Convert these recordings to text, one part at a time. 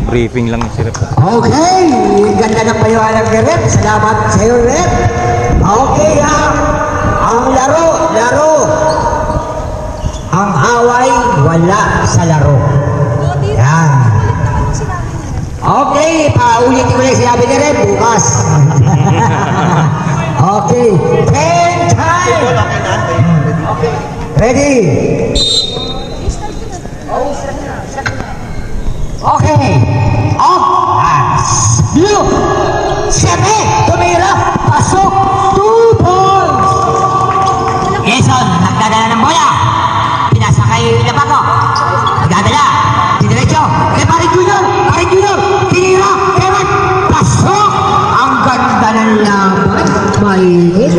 Nagpa-briefing lang si Rep. Okay, ganda ng paliwanag ni Rep. Salamat sa iyo, Rep. Okay ha, ang laro. Ang away, wala sa laro. Yan. Okay, paulitin ko lang sinabi ni Rep bukas. Okay, 10 time. Ready? Okay, off, blue, 7, tumira, pasok, 2 points. Jason, nagdadala ng bola. Pinasa kay Lapaco. Nagdadala, didiretso, kay Paring Junior, tinira, Kevin, pasok. Ang ganda ng laban, mainit.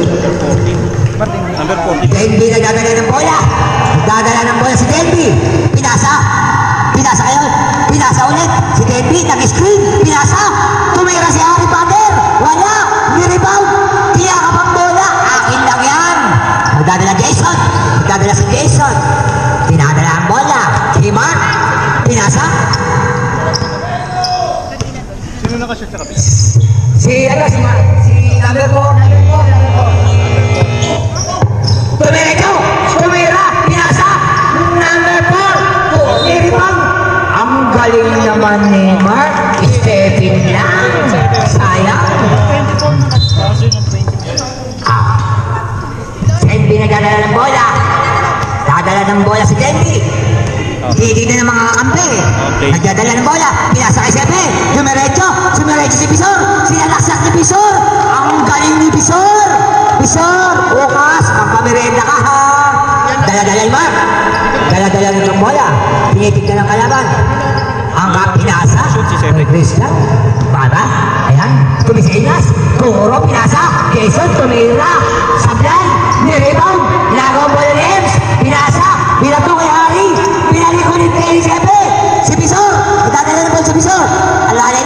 Number 14. Denby nagdadala ng bola. Nagdadala ng bola si Denby. Pinasa kayo. Pinasa ulit. Si Denby nag-screen. Pinasa. Tumira si Harry Potter. Wala. Ni-rebound. Tiyakap ang bola. Akin lang yan. Nagdadala Jason. Nagdadala si Jason. Pinadala ang bola. Si Mark. Pinasa. Sino nakashoot sa kapit? Si number 4. Tumira, pinasa, number 4, ni-rebound. Ang galing naman ni Mark, stepping lang, sayang. Denby nagdadala ng bola. Dadala ng bola si Denby. Hindi na ng mga kakampi. Nagdadala ng bola, pinasa kay Sepe. Dumiretso si Pisor. Sinalaksak ni Pisor. Ang galing ni Pisor. Bukas, magpamirenda ka ha. Dala-dala yung Mark. Dala-dala ng bola. Pinitig ka ng kalaban. Hanggang pinasa. Christian. Para. Ayan. Tumisinas. Puro pinasa. Jason tumira. Sablay. Ni-rebound. Nagaw ang bola ni Ems. Pinasa. Binato kay Harry. Pinalikunin kay Sepe. Si Pisor. Dadala ng bola si Pisor. Alalay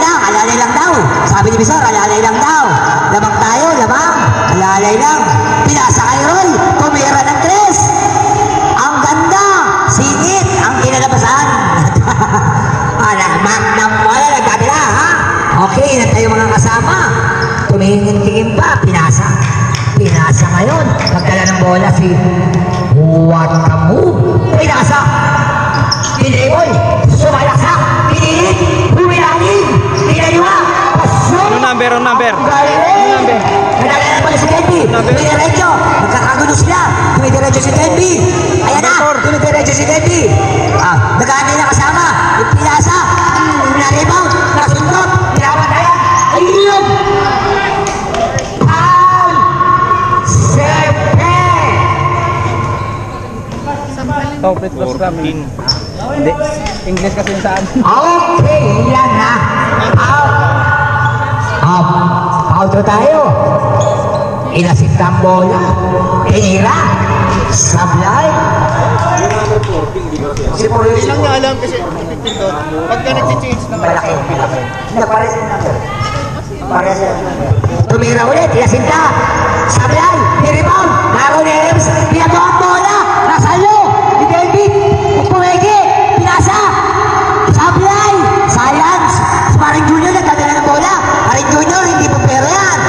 lang daw. Sabi ni Pisor, alalay lang daw. Lamang tayo, lamang. Alalay lang. Pinasa kay Roy. Tumira ng 3. Ang ganda. Singit ang kinalabasan. Magnam wala nagdadala ha. Okay, na tayo mga kasama. Tumingin-tingin pa. Pinasa ngayon. Magdala ng bola si What a move. Pinasa. Pinayboy. Sumalaksak. Pinilit. Humilangin. Pinaywa. Ano number? Nadala na pala si Denby. Tumidiretso. Nagkakagulo sila. Tumidiretso si Denby. Ayan na. Tumidiretso si Denby. Nagkaan na kasama. Pinasa. Na-rebound. Nasundot. Pinawat na yan. Ayun. Foul. Sepe. Topit plus kami. Hindi. English kasi yung saan. Okay. Yan na. Foul tayo. Inasinta ang bola. Tinira. Sablay. Hindi lang niya alam kasi pindot. Pagka nag-change na Malaki. Napares yung number. Pares yung number. Tumira ulit. Inasinta. Sablay. Ni-rebound. Naro ni Ems. Pinato ang bola. Nasalo. Ni David. Pumegi. Pinasa. Sablay. Science. Paring Junior nagdadala ng bola. Paring Junior hindi po pero yan.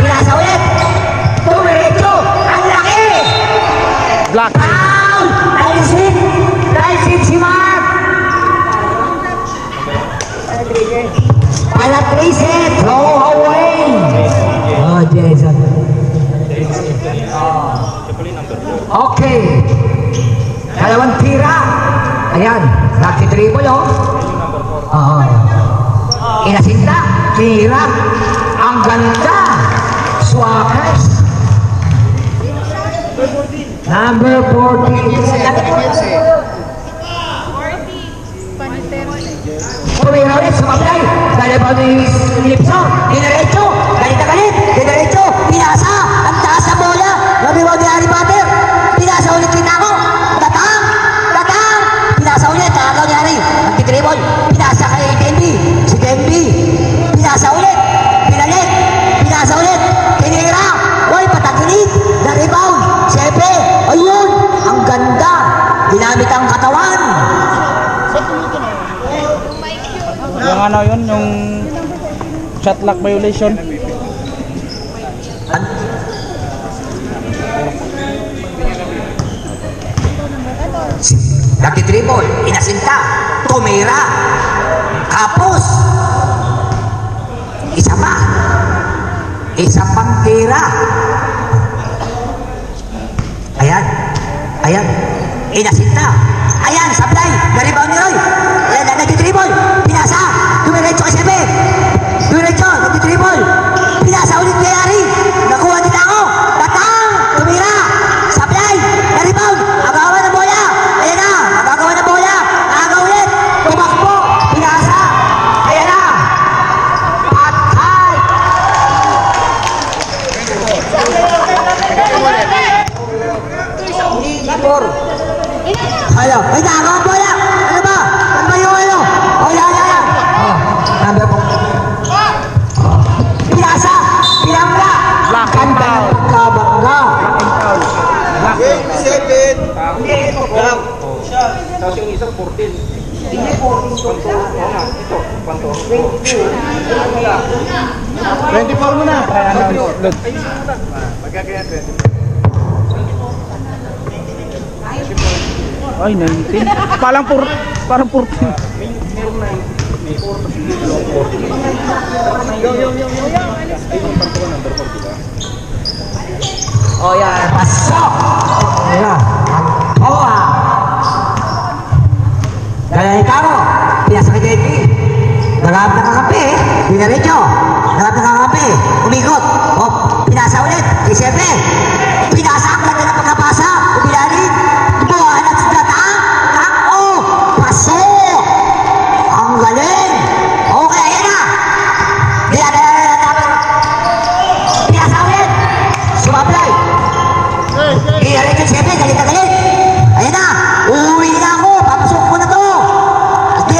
Pinasa ulit. Tumiretso. Ang laki. Black. Foul. Nice hit si Mark. Palatrese. Throw away. Jason. Okay. Dalawang tira. Ayan. Nagtitribol Inasinta. Tira. Ang ganda. Swakers. Number 40. Pumira ulit. Sumablay. Dalabaw ni Lipson. Dinaretso. Galit na galit. Dinaretso. Pinasa. Ang taas na bola. Labiwaw ni Harry Potter. Pinasa ulit Kinako. Datang. Pinasa ulit. Tagaw ni Harry. Nagtitribol. Pinasa kay Denby. Si Denby. Pinasa ulit. Pinalik. Pinasa ulit. Tinira. Uy, pataginit. Na-rebound. Siyempre. Ayun. Ang ganda. Ginamit ang katawan. ano yun, yung shot lock violation. Nagtitribol, inasinta, tumira, kapos. Isa pa. Isa pang tira. Ayan. Ayan. Inasinta. Ayan, sablay. Naribaw ni Roy. Ayan, nagtitribol. Pinasa. Dumiretso kay Sebe. Dumiretso, nagtitribol. Pinasa ulit kay Ari. Nakuha nila ako. Batang. Tumira. Sablay. Naribaw. Agawan ng bola. Ayan na. Agagawan ng bola. Agaw ulit. Tumakbo. Pinasa. Ayan na. Patay. Ano? May nagawa po yan! Ano ba? Ano ba yung ano? O yan, yan, yan! Oh, number po. Pinasa! Pinangga! Kanta ng pagkabangga! Game 7. Lang. Tapos yung isang 14. Hindi 14 to isa. Ito, panto. 24 mo na. Kaya ano, load. Magkakaya 20. Ay, 19. Parang 14. O yan, pasok! Ayan, Boa! Dahil Caro, pinasa kay Denny. Nagahap na kakampi eh. Dinaretso. Nagahap na kakampi. Umikot. O, pinasa ulit. Kay Sebe. Pinasa ang ganda ng pagkapasa. Umilarin. Boa na sa data. Ako! Pasok! Ang galing! Okay, ayan na. Pinasa ulit. Sumablay. Dinaretso kay Sebe. Galit na galit. Ayan na. Uuwi na ako. Papasok ko na to.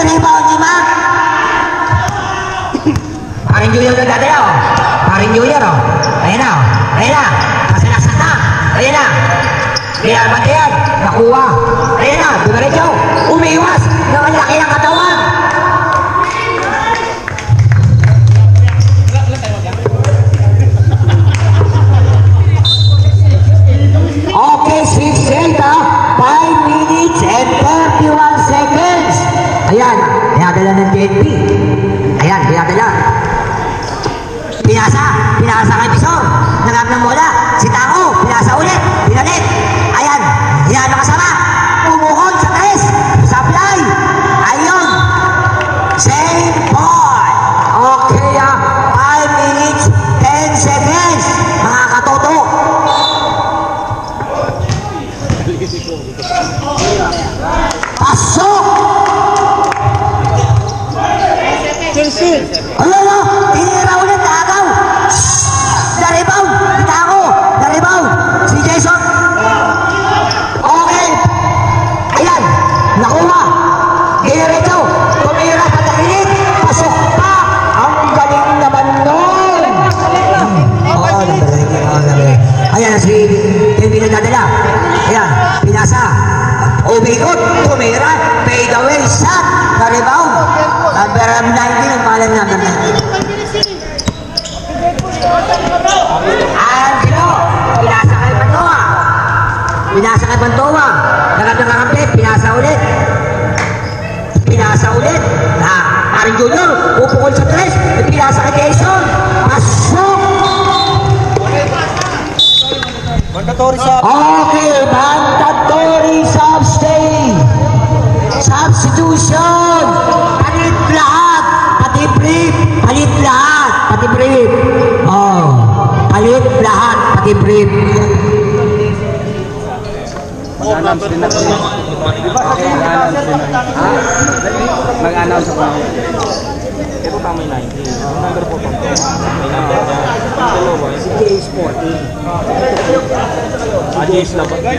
Rebound ni Mac. Paring Junior na dati oh. Paring Junior oh. Ayan na oh. Ayan na. Kasalaksak na. Ayan na. Real Madrid. Nakuha. Ayan na. Dumaretso. Umiwas. Ang laki ng katawan. Okay, 6 Delta. 5 minutes and 31 seconds. Ayan, pinadala ng JNP. Ayan, pinadala. Pinasa kay Pisor. Nagab ng bola. Si Taco, pinasa ulit. Pinalit. Ayan, yan nakasama. Pumuhon sa tres. Supply. Ayun. Same ball. Okay, 5 minutes, 10 seconds. Mga katoto. Pasok! Ano? Tinira ulit na agaw. Na-rebound. Kita ako. Na-rebound. Si Jason. Okay. Ayan. Nakuha. Diniretso. Tumira sa takilit. Pasok pa. Ang galing naman nun. Oo, nagaling. Ayan si Kelvin na dadala. Ayan. Pinasa. Umikot. Tumira. Fade away shot. Na-rebound. Number 19 ang malam number 19. Angelo, pinasa kay Pantoa. Pinasa kay Pantoa. Nagandang kakampi, pinasa ulit. Pinasa ulit. Paring Junior, pupukol sa tres. Pinasa kay Jason. Pasok. Mandatory sa Okay, mandatory substay. Substitution. Palit lahat. Pati brief. Palit lahat. Pati brief. Oh. Palit lahat. Pati brief. Mag-announce din ako. Mag-announce ako. Ito tama yung 19. Yung number po panto. May number niya. Yung dalawa. Si Jace 14. Jace laban. 14.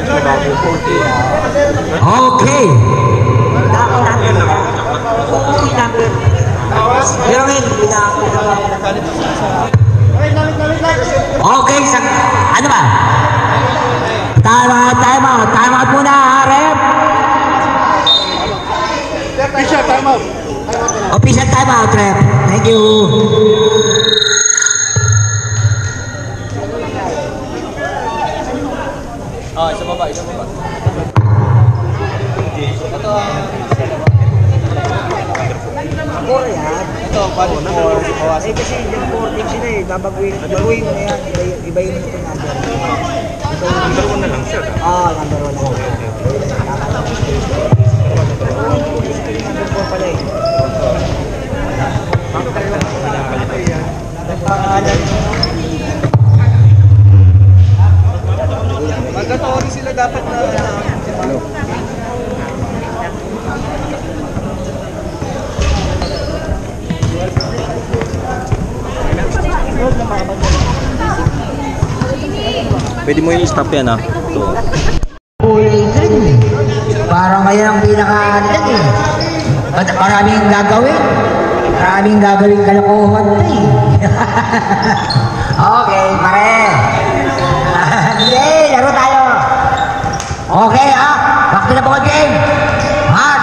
Okay. Okay, ano ba? Time out muna, ref. Tisha, time time out. Official time out, ref. Thank you. Isa baba. Ito, bali for Oasis. Kasi yung 14 sila eh. Babaguhin mo na yan. Ibayin mo ito number. Number 1 na lang, sir. Number 1 lang. Number 4 pala eh. Mandatory sila dapat na Pwede mo yung stop yan, ha? Ito. Parang ngayon ang pinaka-alit eh. Maraming gagawin. Maraming gagawin kalokohan to eh. Okay, pare. Hindi, laro tayo. Okay ha, back to the ball game. Mark.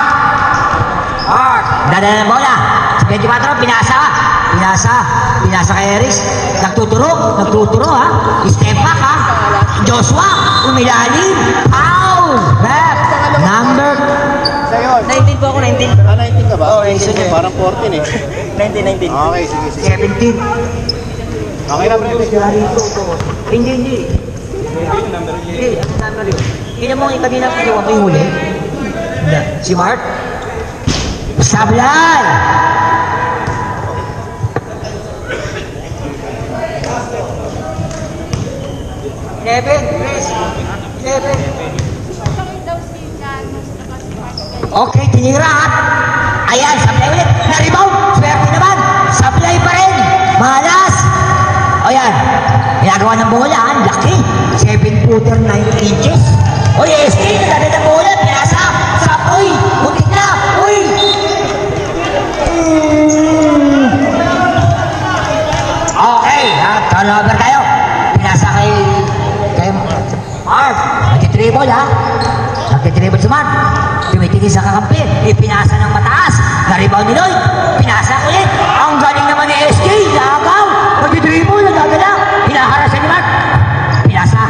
Dadala ng bola. 24, pinasa kay Eris. Nagtuturo ha. Step back ha. Joshua, umilalim. Foul. Ref. Number. sa'yo. 19 po ako, 19. 19 ka ba? Oo, 19. Parang 14 eh. 19. Okay, sige. 17. Okay na, pre. Hindi. Hindi, ang number yun. Hindi mo yung kanina kinuha ko yung huli. Si Mark. Sablay! Okay, tinira. Ayan, sablay ulit. Na-rebound. Swerte naman. Sablay pa rin. Malas. O yan. Ginagawa ng bola. Ang laki. 7-footer, 9 inches. O yes, nagdadala ng bola. Pinasa. Uy! Butik na. Uy! Okay. Turnover tayo. Pinasa kay Mark. Nagtitribble ha. Nagtitribble si Mark. Tumitingin sa kakampi. Ipinasa ng mataas. Na-rebound ni Lloyd. Pinasa ulit. Ang galing naman ni SJ. Lagaw. Nagtitribble. Nagdadala. Hinaharas ni Mark. Pinasa.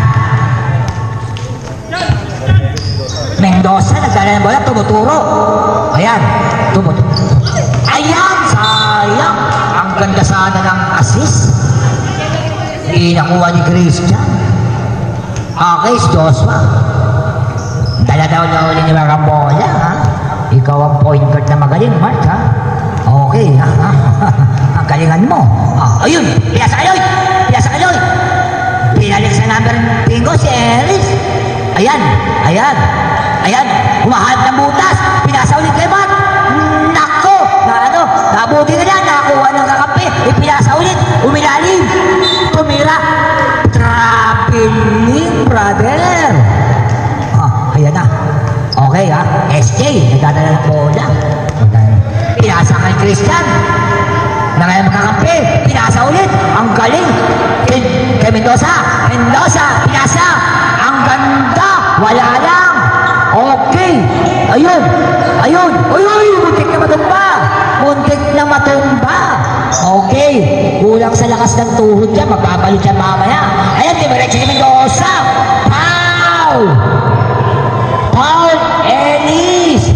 Mendoza. Nagdala ng bola. Tumuturo. Ayan. Tumuturo. Ayan. Sayang. Ang ganda sana ng assist. Inakuha ni Christian. Okay, si Joshua. Dala daw na uli ni Marabola, ha? Ikaw ang point guard na magaling, Mark, ha? Okay, ha? Ang galingan mo. Ayun! Pinasa ka, Lloyd! Pinalik sa number bingo si Eris. Ayan! Humahanap ng butas. Pinasa ulit kay Mark. Nako! Nabuti na yan. Nakakuha ng kakampi. Pinasa ulit. Umilalim. Tumira. Traveling, brother. Ayan na. Okay ha. SJ, nagdadala ng bola. Pinasa kay Christian. Na ngayon magkakampi. Pinasa ulit. Ang galing. Kay Mendoza. Pinasa. Ang ganda. Wala lang. Okay. Ayun. Uy, muntik na matumba. Okay. Kulang sa lakas ng tuhod niya. Magbabalot siya mamaya. Ayan, diretso si Mendoza. Paul Ellis.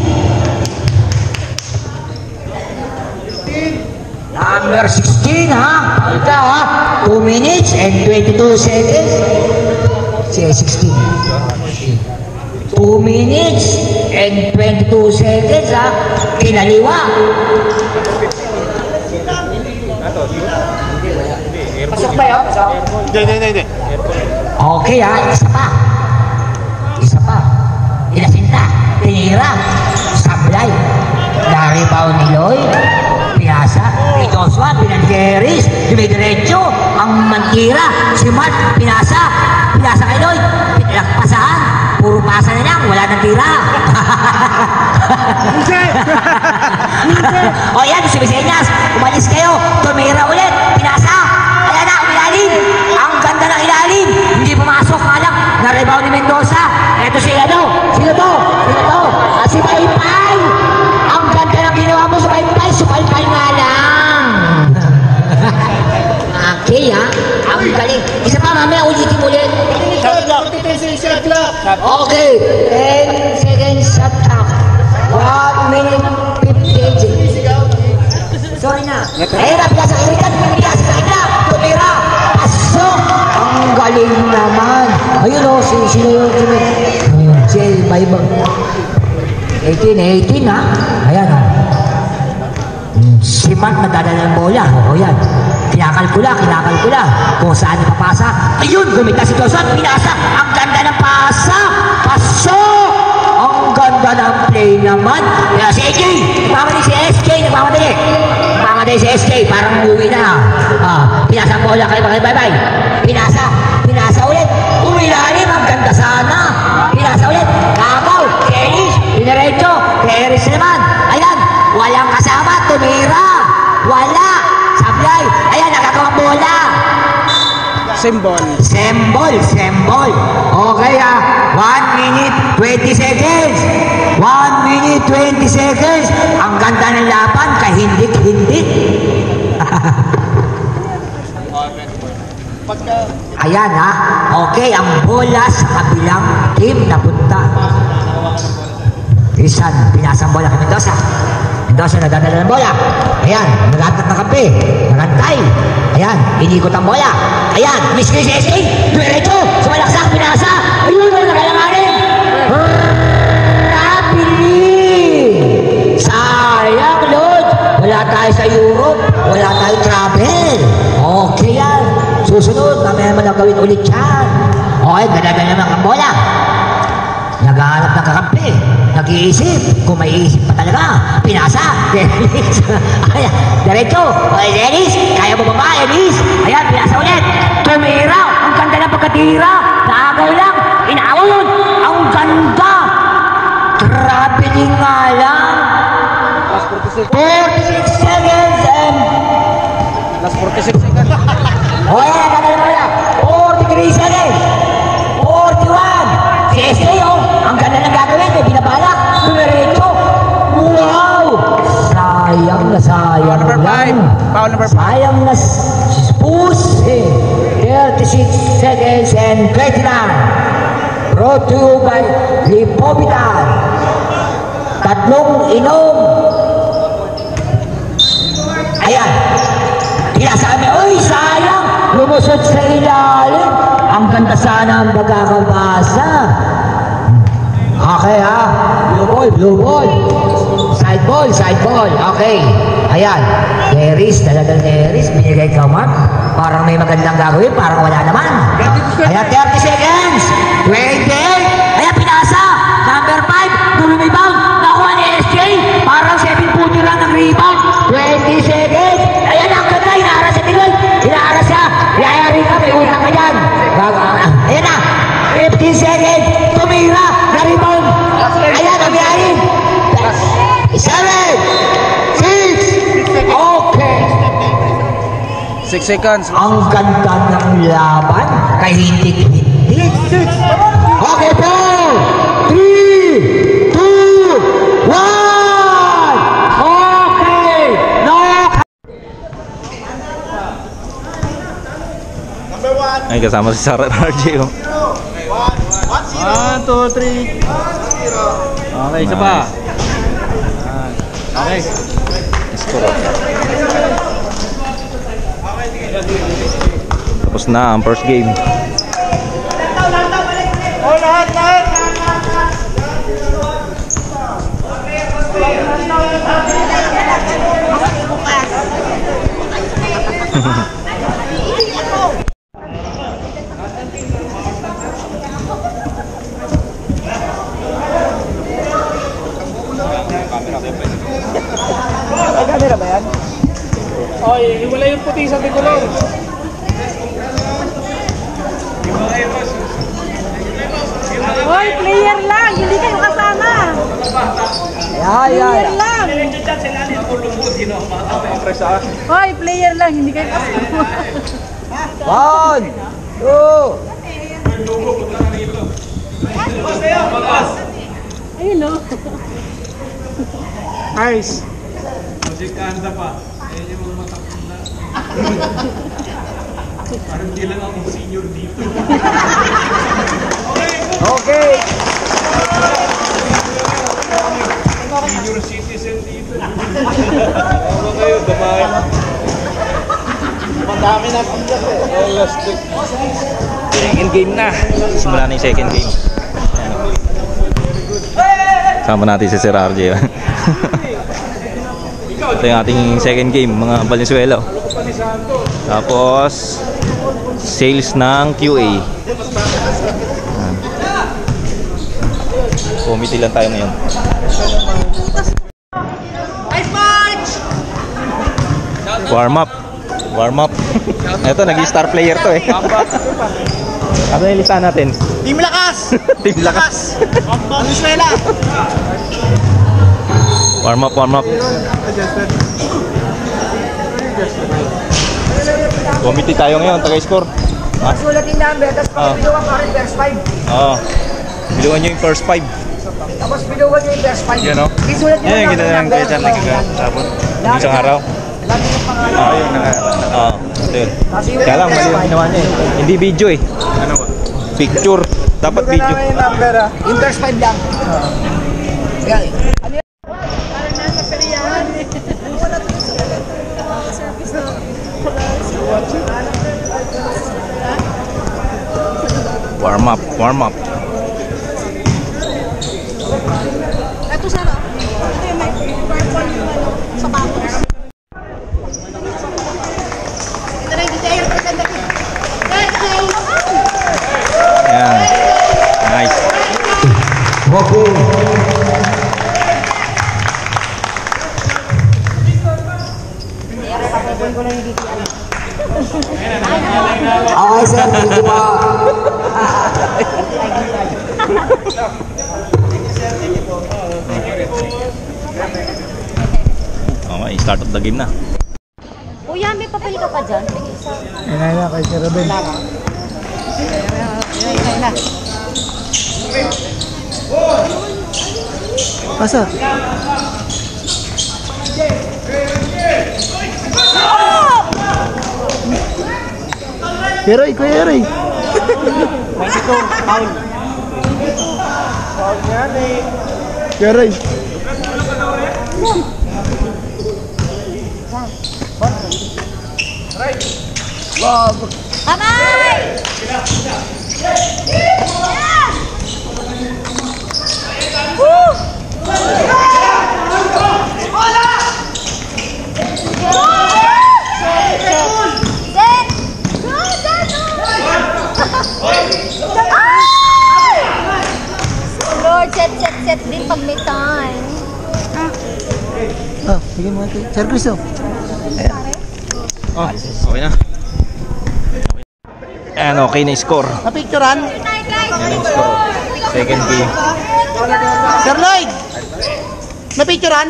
Number 16 ha. Ika ha. 2 minutes and 22 seconds. 16. 2 minutes and 22 seconds ha. Kinaliwa. Pasok ba yun? Hindi. Okay ha. Isa pa. Inasinta. Tinira. Sablay. Na-rebound ni Lloyd. Pinasa. Ni Joshua. Pinangeris. Dumidiretso. Ang mantira. Si Mark. Pinasa kay Lloyd. Pinagpasahan. Puro pasa na lang. Wala nang tira. O yan. Si Viseñas. Umalis kayo. Tumira ulit. Pinasa. Ayan na. Umilalim. Ang ganda ng ilalim. Hindi pumasok. Alam. Na-rebound ni Mendoza. Ito sino to? Si Paypay. Ang ganda ng ginawa mo. Okay, 10 seconds shot clock. 1 minute 58. Sorry na. Ayun na, pinasa kiritan, pinasa kiritan, tumira, pasok. Ang galing naman. Ayun o, sino yun? Si Baybang. 18 ha. Ayan o. Si Mark nadadala ng bola. O yan. Kinakalkula. Kung saan ipapasa. Ayun, gumita si Joseph. Pinasa. Ang ganda ng pasa. Pasok! Ang ganda ng play naman. Kaya si AJ. Nagmamadali si SK. Nagmamadali si SK. Parang uwi na. Pinasa ang bola kay Bye-bye. Pinasa ulit. Umilalim. Ang ganda sana. Pinasa ulit. Kabaw. Keris. Pinarecho. Keris naman. Ayan. Walang kasama. Tumira. Wala. Sablay. Ayan. Nakakawang bola. Symbol. Okay 1 minute 20 seconds. 1 minute 20 seconds. Ang ganda ng laban. Kahindik-hindik. Ayan ha. Okay, ang bola sa kabilang team napunta. Isan, pinasang bola kay Mendoza. Mendoza nadadala ng bola. Ayan, naghatak ng kampi. Nagantay. Ayan, inikot ang bola. Ayan, miss si SK. Diretso, sumalaksak, pinasa. Ayun, nakalanganin. Rapidly. Sayang, Lord. Wala tayo sa Europe. Wala tayo travel. Okay yan. Susunod, mamaya naman ang gawin ulit yan. Okay, nadadala naman ang bola. Naghahanap ng kakampi. Nag-iisip. Kung may isip pa talaga. Pinasa. Dennis. Ayan. Diretso. Okay, Dennis. Kaya mo ba ba, Dennis? Ayan, pinasa ulit. Tumira. Ang ganda ng pagkatira. Naagaw lang. Inaaw yun. Ang ganda. Traveling nga lang. Last 46 seconds and... Last 46 seconds. O yan, ganda na pala. 43 seconds. 41. Si SK, oh. Ang ganda ng gagawin. May binabalak. Dumiretso. Wow! Sayang na sayang Number 5. Foul number 5. Sayang na push. 36 seconds and 29. Brought to you by Lipovitan. Tatlong inom. Ayan. Pinasa kami. Uy, sayang. Lumusot sa ilalim. Ang ganda sana ang pagkakabasa. Okay ha. Blue ball. Side ball. Okay. Ayan. Neris, talagang Neris. Binigay ka, Mark. Parang may magandang gagawin. Parang wala naman. Ayan, 30 seconds. 28. Ayan, pinasa. Number 5. Rebound. Nakuha ni SJ. Parang 7-footer lang ng rebound. 20 seconds. Ayan, ang ganda. Inaaras sa tingin. Inaaras siya. Yayari ka. May utang ka dyan. Ayan na. 15 seconds. Tumira. Na-rebound. Ayan, umiyahin. 7, 6. Okay. 6 seconds. Ang ganda ng laban. Kahindik-hindik. Okay, 4, 3, 2, 1. Okay. No. Number 1. Ay, kasama si Sarah RJ. 1, Oh. 1, 0. 1, 2, 3. Okay, isa pa. Okay. Score. Tapos na ang first game. Oh, lahat. Camera ba yan? Oy, wala yung puti sa tikulong. Hoy, player lang, hindi kayo kasama. Player lang. Hoy, player lang, hindi kayo kasama. 1, 2. Ayun no. Nice. Kanda pa. Ayan yung mga matakanda. Parang di lang ako senior dito. Okay, Okay. Senior citizen dito. Ano kayo, damay? Madami na sila eh. Elastic. Second game na. Simula na yung second game. Sama natin si Sir RJ. Ito yung ating second game, mga Valenzuela. Tapos sales ng QA. Committee lang tayo ngayon. Warm up. Warm up. Ito, nag-star player to eh. Ano yung listahan natin? Team Lakas! Team Lakas. Venezuela! Warm up, warm up. Committee tayo ngayon, taga-score. Ha? Sulat yung number, tapos biluwan ka rin verse 5. Oo. Biluwan nyo yung first 5. Tapos biluwan nyo yung verse 5. Yan o. Isulat nyo yung number. Isang araw. Lagi yung pangalan. Oo, yun. Oo, ito yun. Kaya lang, mali yung ginawa niya eh. Hindi video eh. Ano ba? Picture. Dapat video. Yung number ah. Yung verse 5 lang. Yan. Warm up, warm up. Ito sarap. Ito yung may purple yung ano, sa bangos. Ito na yung detail. Yan. Nice. Okay. Okay, sir. Thank you po. Okay, start of the game na. Kuya, may papel ka pa dyan? May isa. Yan na kay Sir Ruben. Pasa. Yeroy, Kuya Yeroy. Yeroy. Kamay! Lord, set din pag may time. Oh, bigyan mo natin. Sir Chris, oh. Oh, okay na. And okay na yung score. Napicturan? Yan ang score. Second game. Sir Lloyd! Napicturan?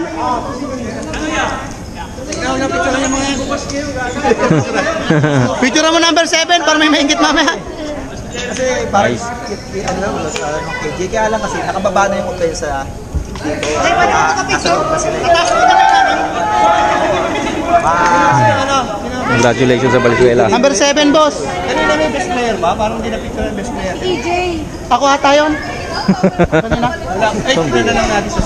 Picture mo number 7 para may maingit mamaya. Kasi parang Nice. ano lang, sa ano, KJ, kaya lang kasi nakababa na yung offense sa dito. Nasa loob na sila. Congratulations sa Valenzuela. Number 7, boss. Kanina may best player ba? Parang hindi na-picture yung best player. EJ. Ako ata yun. Wala. Ay, na lang natin sa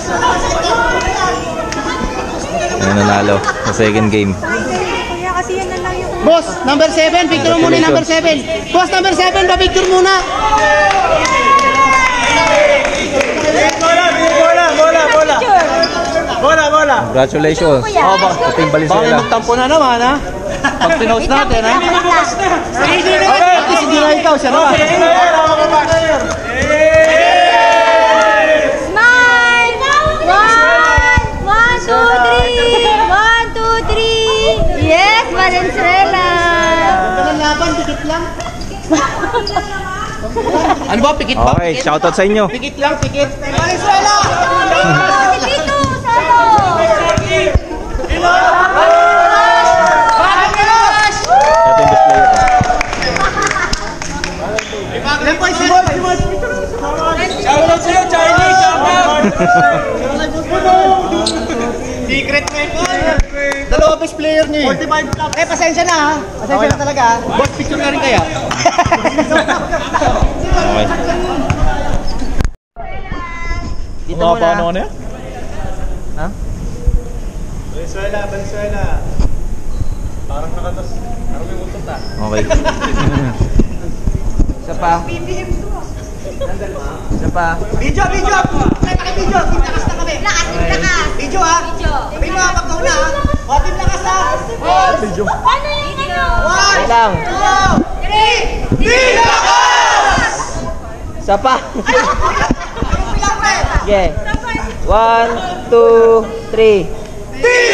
Yan nanalo sa second game. Kuya, kasi yan na lang yung... Boss, number 7. Picture mo muna yung number 7. Boss, number 7. Pa-picture muna. Bola. Congratulations. Kuya, let's go. Sa Team Valenzuela. Magtampo na naman, ha? Pag pinost natin, ha? Okay, hindi na ikaw, siya naman. Smile! 1, 2, 3! 1, 2, 3! Yes, Valenzuela! Ang laban, pikit lang. Ano ba, pikit ba? Okay, shoutout sa inyo. Pikit lang, pikit. Venezuela! Dito, salo! Ito yung best player. Yan po, Simon. Shoutout sa'yo, Charlie! Shoutout! Secret weapon. Dalawa best player niyo eh. 45 plus. Eh, pasensya na ha. Pasensya na talaga ha. Boss, picture na rin kaya. Okay. Dito muna. Ano yan? Ha? Venezuela, Venezuela. Parang nakatas. Parang may utot ah. Okay. Isa pa. Isa pa. Video, video! Okay, paki-video! Team lakas na kami! Lakas, lakas. Video ha! Video. Sabi mo ha, pagkauna ha! O, team lakas ha! Paano yung ano? Wait lang. 3! Team lakas! Isa pa. Anong bilang pre? Sige. 1, 2, 3. Team